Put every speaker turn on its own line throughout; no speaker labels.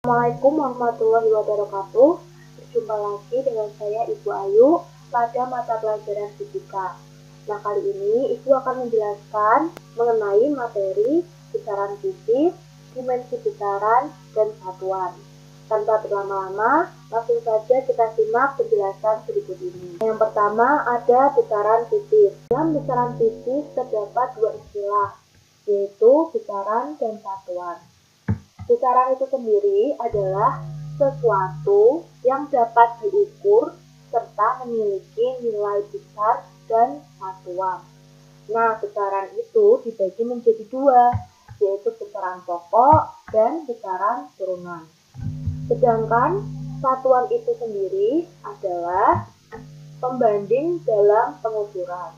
Assalamualaikum warahmatullahi wabarakatuh. Berjumpa lagi dengan saya Ibu Ayu pada mata pelajaran fisika. Nah, kali ini Ibu akan menjelaskan mengenai materi besaran fisik, dimensi besaran, dan satuan. Tanpa berlama-lama, langsung saja kita simak penjelasan berikut ini. Yang pertama ada besaran fisik. Dalam besaran fisik terdapat dua istilah, yaitu besaran dan satuan. Besaran itu sendiri adalah sesuatu yang dapat diukur serta memiliki nilai besar dan satuan. Nah, besaran itu dibagi menjadi dua, yaitu besaran pokok dan besaran turunan. Sedangkan satuan itu sendiri adalah pembanding dalam pengukuran.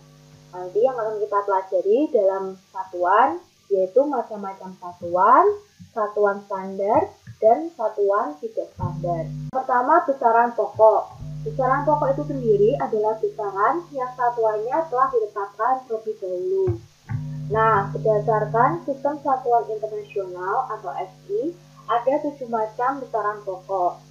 Nanti yang akan kita pelajari dalam satuan yaitu macam-macam satuan, satuan standar, dan satuan tidak standar. Pertama, besaran pokok. Besaran pokok itu sendiri adalah besaran yang satuannya telah ditetapkan terlebih dahulu. Nah, berdasarkan sistem satuan internasional atau SI, ada 7 macam besaran pokok.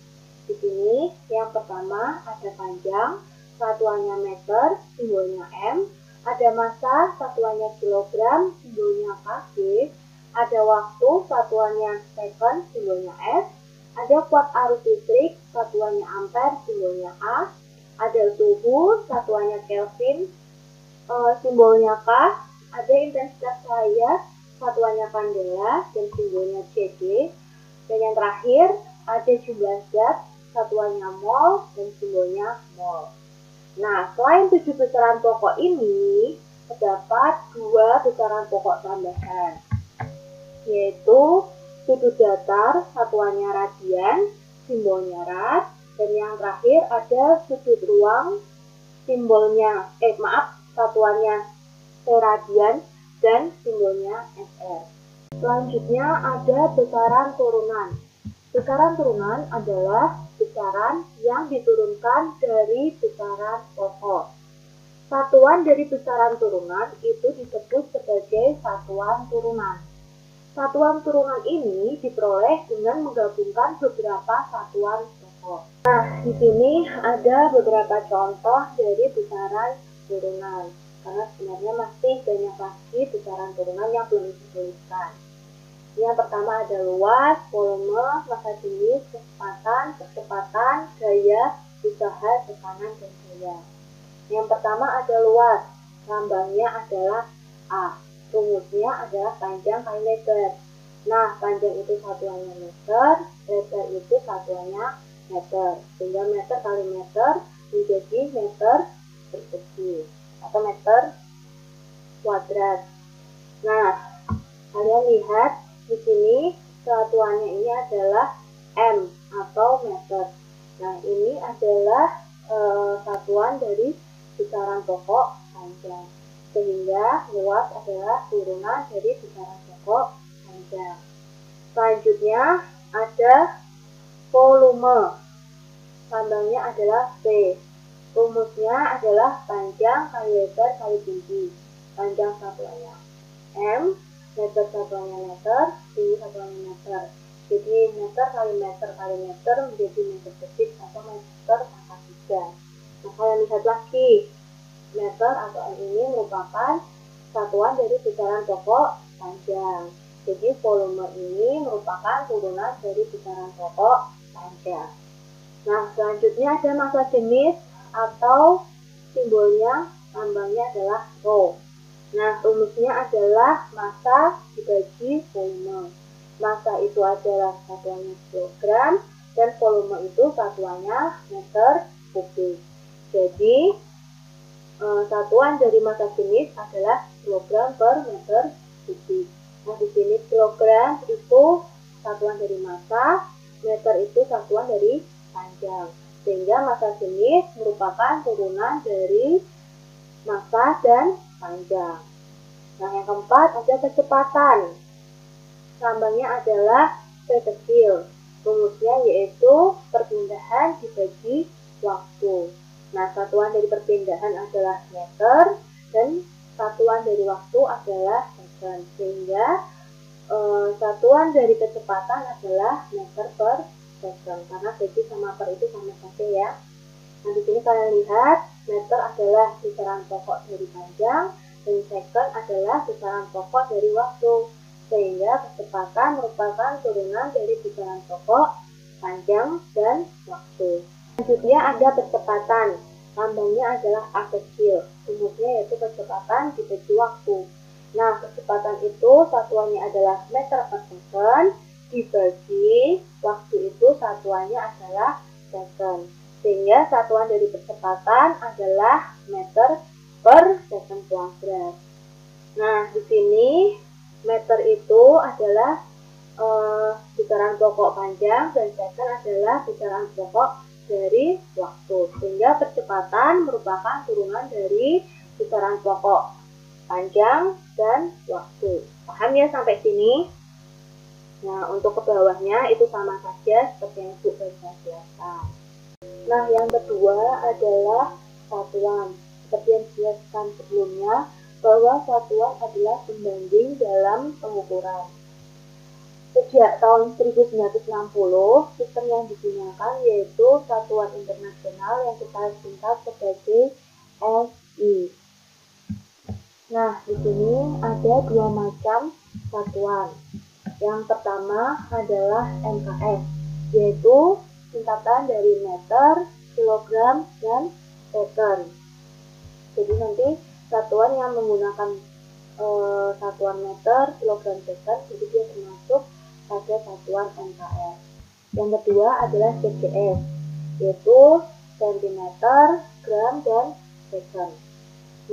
Di sini, yang pertama ada panjang, satuannya meter, simbolnya M. Ada massa, satuannya kilogram, simbolnya kg. Ada waktu, satuannya second, simbolnya S. Ada kuat arus listrik, satuannya ampere, simbolnya A. Ada suhu, satuannya Kelvin, simbolnya K. Ada intensitas cahaya, satuannya kandela, dan simbolnya CD. Dan yang terakhir, ada jumlah zat, satuannya mol, dan simbolnya mol. Nah, selain 7 besaran pokok ini, terdapat 2 besaran pokok tambahan, yaitu sudut datar, satuannya radian, simbolnya rad, dan yang terakhir ada sudut ruang, simbolnya, satuannya seradian, dan simbolnya SR. Selanjutnya ada besaran turunan. Besaran turunan adalah besaran yang diturunkan dari besaran pokok. Satuan dari besaran turunan itu disebut sebagai satuan turunan. Satuan turunan ini diperoleh dengan menggabungkan beberapa satuan pokok. Nah, di sini ada beberapa contoh dari besaran turunan. Karena sebenarnya masih banyak lagi besaran turunan yang belum dituliskan. Yang pertama ada luas, volume, massa jenis, kecepatan, gaya, usaha, tekanan, dan gaya. Yang pertama ada luas, lambangnya adalah A. Rumusnya adalah panjang kali lebar. Nah, panjang itu satuannya meter, lebar itu satuannya meter. Sehingga meter kali meter menjadi meter persegi atau meter kuadrat. Nah, kalian lihat di sini satuannya ini adalah M atau meter. Nah, ini adalah satuan dari besaran pokok panjang. Sehingga luas adalah turunan dari besaran pokok panjang. Selanjutnya ada volume. Lambangnya adalah V. Rumusnya adalah panjang kali lebar kali tinggi. Panjang satuannya M, meter satuannya meter, tinggi satuannya meter. Jadi meter kali meter menjadi meter persegi atau meter pangkat 3. Nah, kalian lihat lagi, meter atau M ini merupakan satuan dari besaran pokok panjang. Jadi volume ini merupakan turunan dari besaran pokok panjang. Nah, selanjutnya ada massa jenis atau simbolnya, lambangnya adalah Rho. Nah, rumusnya adalah massa dibagi volume. Massa itu adalah satuannya kilogram dan volume itu satuannya meter kubik. Jadi, satuan dari massa jenis adalah kilogram per meter kubik. Nah, di sini kilogram itu satuan dari massa, meter itu satuan dari panjang. Sehingga massa jenis merupakan turunan dari massa dan panjang. Nah, yang keempat ada kecepatan. Lambangnya adalah V kecil. Rumusnya yaitu perpindahan dibagi waktu. Nah, satuan dari perpindahan adalah meter dan satuan dari waktu adalah second. Sehingga satuan dari kecepatan adalah meter per second, karena detik sama per itu sama saja ya. Nah, di sini kalian lihat meter adalah besaran pokok dari panjang dan second adalah besaran pokok dari waktu, sehingga kecepatan merupakan turunan dari besaran pokok, panjang, dan waktu. Selanjutnya ada percepatan, lambangnya adalah A kecil, rumusnya yaitu kecepatan dibagi waktu. Nah, kecepatan itu satuannya adalah meter per second dibagi waktu itu satuannya adalah second. Sehingga satuan dari percepatan adalah meter per second kuadrat. Nah, di sini meter itu adalah besaran pokok panjang dan second adalah besaran pokok dari waktu. Sehingga percepatan merupakan turunan dari besaran pokok panjang dan waktu. Paham ya sampai sini? Nah, untuk ke bawahnya itu sama saja seperti yang Ibu baca jelaskan. Nah, yang kedua adalah satuan. Seperti yang dijelaskan sebelumnya, bahwa satuan adalah pembanding dalam pengukuran. Sejak tahun 1960, sistem yang digunakan yaitu satuan internasional yang kita singkat sebagai SI. Nah, di sini ada dua macam satuan. Yang pertama adalah MKS, yaitu singkatan dari meter, kilogram, dan second. Jadi nanti satuan yang menggunakan satuan meter, kilogram, second, jadi dia termasuk pada satuan MKS. Yang kedua adalah CGS, yaitu centimeter, gram, dan second.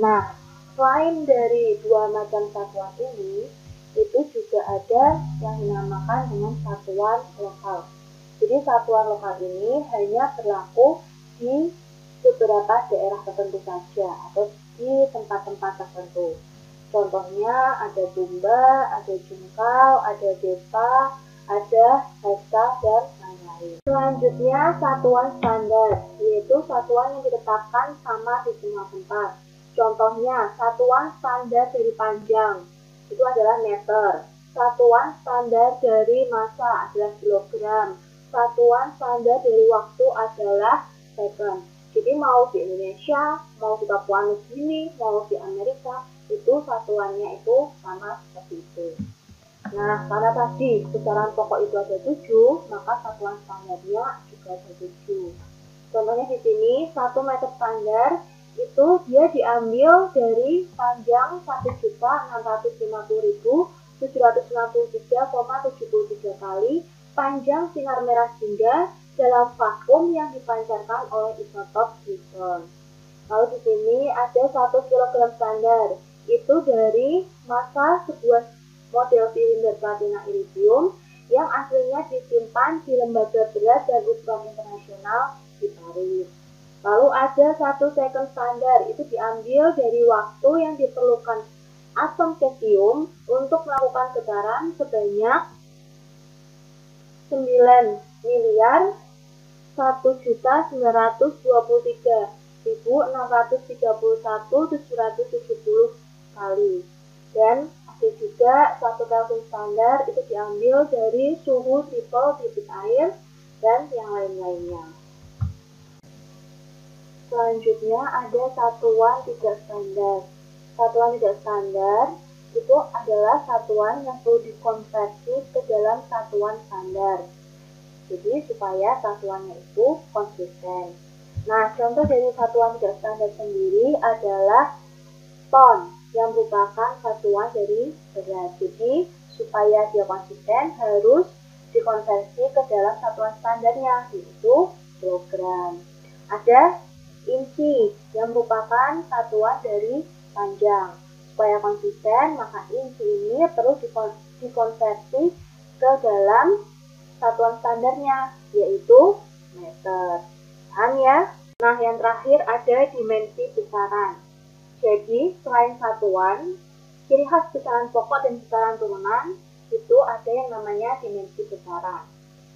Nah, selain dari dua macam satuan ini, itu juga ada yang dinamakan dengan satuan lokal. Jadi satuan lokal ini hanya berlaku di beberapa daerah tertentu saja atau di tempat-tempat tertentu. Contohnya ada Sumba, ada Jungkal, ada Desa, ada Hasa, dan lain-lain. Selanjutnya satuan standar, yaitu satuan yang ditetapkan sama di semua tempat. Contohnya, satuan standar dari panjang, itu adalah meter. Satuan standar dari massa adalah kilogram. Satuan standar dari waktu adalah second. Jadi mau di Indonesia, mau di Papua Nugini, mau di Amerika, itu satuannya itu sama seperti itu. Nah, karena tadi besaran pokok itu ada 7, maka satuan standarnya juga ada 7. Contohnya di sini, 1 meter standar itu dia diambil dari panjang 1.650.763,73 kali panjang sinar merah jingga dalam vakum yang dipancarkan oleh isotop Higgs. Lalu di sini ada 1 kg standar, itu dari massa sebuah model silinder platina iridium yang aslinya disimpan di lembaga berat dan ukuran internasional di Paris. Lalu ada 1 second standar, itu diambil dari waktu yang diperlukan atom cesium untuk melakukan getaran sebanyak 9.923.631.770 kali. Dan ada juga 1 Kelvin standar, itu diambil dari suhu triple debit air dan yang lain-lainnya. Selanjutnya ada satuan tidak standar. Satuan tidak standar itu adalah satuan yang perlu dikonversi ke dalam satuan standar. Jadi supaya satuannya itu konsisten. Nah, contoh dari satuan tidak standar sendiri adalah ton, yang merupakan satuan dari berat. Jadi supaya dia konsisten harus dikonversi ke dalam satuan standarnya, yaitu kilogram. Ada inci, yang merupakan satuan dari panjang. Supaya konsisten, maka inci ini perlu dikonversi ke dalam satuan standarnya, yaitu meter. Paham ya? Nah, yang terakhir ada dimensi besaran. Jadi, selain satuan, ciri khas besaran pokok dan besaran turunan, itu ada yang namanya dimensi besaran.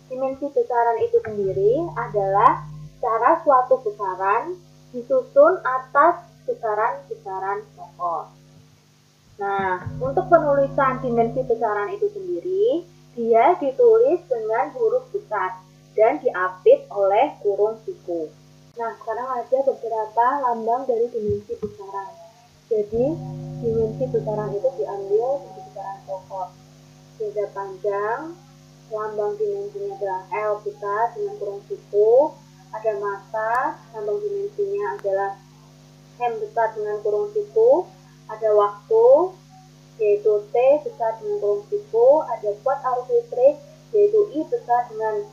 Dimensi besaran itu sendiri adalah cara suatu besaran disusun atas besaran-besaran pokok. Nah, untuk penulisan dimensi besaran itu sendiri, dia ditulis dengan huruf besar dan diapit oleh kurung siku. Nah, sekarang ada beberapa lambang dari dimensi besaran. Jadi, dimensi besaran itu diambil dari besaran pokok. Beda panjang, lambang dimensinya adalah L besar dengan kurung siku. Ada massa, lambang dimensinya adalah M besar dengan kurung siku. Ada waktu, yaitu T besar dengan kurung siku. Ada kuat arus listrik, yaitu I besar dengan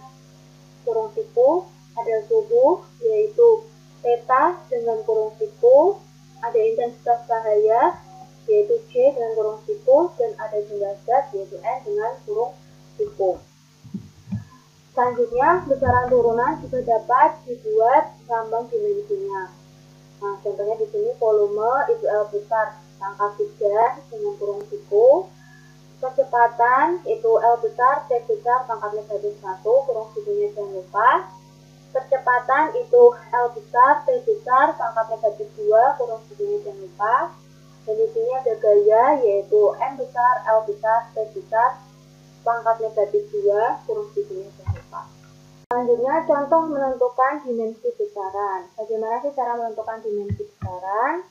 kurung siku. Ada suhu, yaitu theta dengan kurung siku. Ada intensitas cahaya, yaitu J dengan kurung siku. Dan ada jumlah zat, yaitu N dengan kurung siku. Selanjutnya, besaran turunan juga dapat dibuat lambang dimensinya. Nah, contohnya di sini volume itu L besar pangkat 3 dengan kurung siku. Kecepatan itu L besar, T besar pangkat negatif 1, kurung sikunya jangan lupa. Kecepatan itu L besar, T besar pangkat negatif 2, kurung sikunya jangan lupa. Dan di sini ada gaya, yaitu M besar, L besar, T besar pangkat negatif 2, kurung sikunya jangan lupa. Selanjutnya, contoh menentukan dimensi besaran. Bagaimana sih cara menentukan dimensi besaran?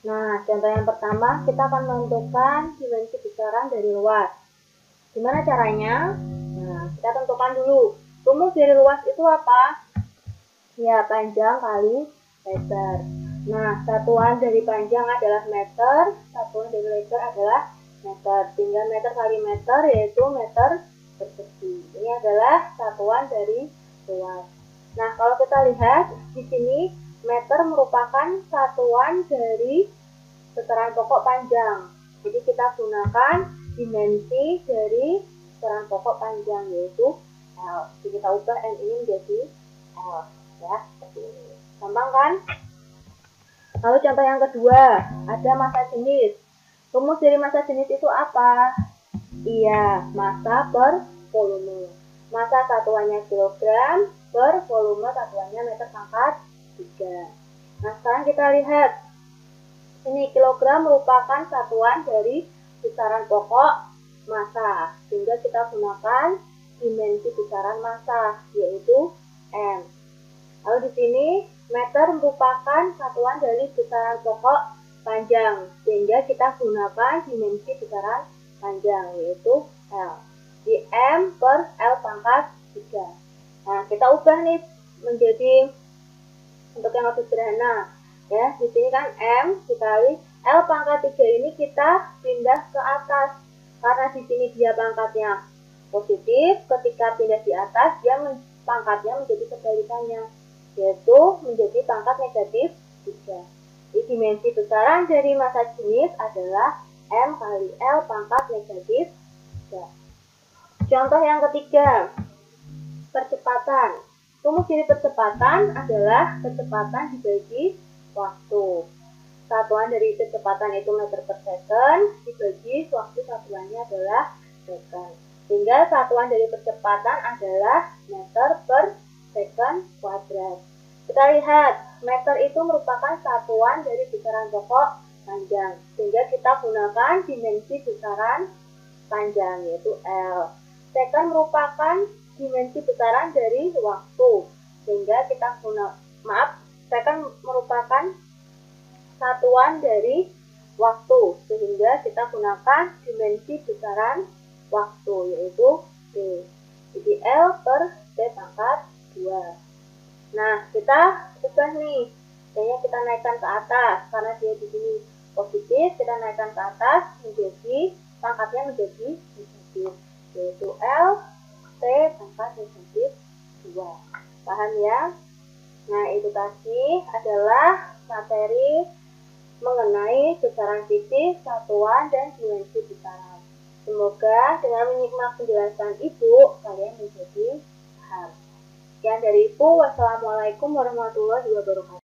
Nah, contoh yang pertama, kita akan menentukan dimensi besaran dari luas. Gimana caranya? Nah, kita tentukan dulu. Rumus dari luas itu apa? Ya, panjang kali lebar. Nah, satuan dari panjang adalah meter, satuan dari lebar adalah meter. Sehingga meter kali meter yaitu meter persegi. Ini adalah satuan dari luas. Nah, kalau kita lihat di sini meter merupakan satuan dari besaran pokok panjang. Jadi kita gunakan dimensi dari besaran pokok panjang yaitu L. Jadi kita ubah N ini menjadi L ya, seperti ini. Gampang kan? Lalu contoh yang kedua, ada massa jenis. Rumus dari massa jenis itu apa? Iya, massa per volume. Massa satuannya kilogram per volume satuannya meter pangkat 3. Nah, sekarang kita lihat. Ini kilogram merupakan satuan dari besaran pokok massa. Sehingga kita gunakan dimensi besaran massa, yaitu M. Lalu di sini meter merupakan satuan dari besaran pokok panjang. Sehingga kita gunakan dimensi besaran panjang, yaitu L. Di M per L pangkat 3. Nah, kita ubah nih menjadi untuk yang lebih sederhana. Ya, di sini kan M dikali L pangkat 3 ini kita pindah ke atas. Karena di sini dia pangkatnya positif, ketika pindah di atas dia pangkatnya menjadi kebalikannya, yaitu menjadi pangkat negatif 3. Jadi dimensi besaran dari massa jenis adalah M kali L pangkat negatif 3. Contoh yang ketiga, percepatan. Rumus dari percepatan adalah kecepatan dibagi waktu. Satuan dari kecepatan itu meter per second, dibagi waktu satuannya adalah second. Sehingga satuan dari percepatan adalah meter per second kuadrat. Kita lihat, meter itu merupakan satuan dari besaran pokok panjang. Sehingga kita gunakan dimensi besaran panjang, yaitu L. Second merupakan dimensi besaran dari waktu. Sehingga kita second merupakan satuan dari waktu. Sehingga kita gunakan dimensi besaran waktu, yaitu T. Jadi L per T pangkat 2. Nah, kita ubah nih. Kayaknya kita naikkan ke atas. Karena dia di sini positif, kita naikkan ke atas menjadi pangkatnya menjadi negatif, yaitu L T pangkat negatif 2. Paham ya? Nah, itu tadi adalah materi mengenai besaran fisik, satuan, dan dimensi besaran. Semoga dengan menyimak penjelasan Ibu, kalian menjadi paham. Sekian dari Ibu. Wassalamualaikum warahmatullahi wabarakatuh.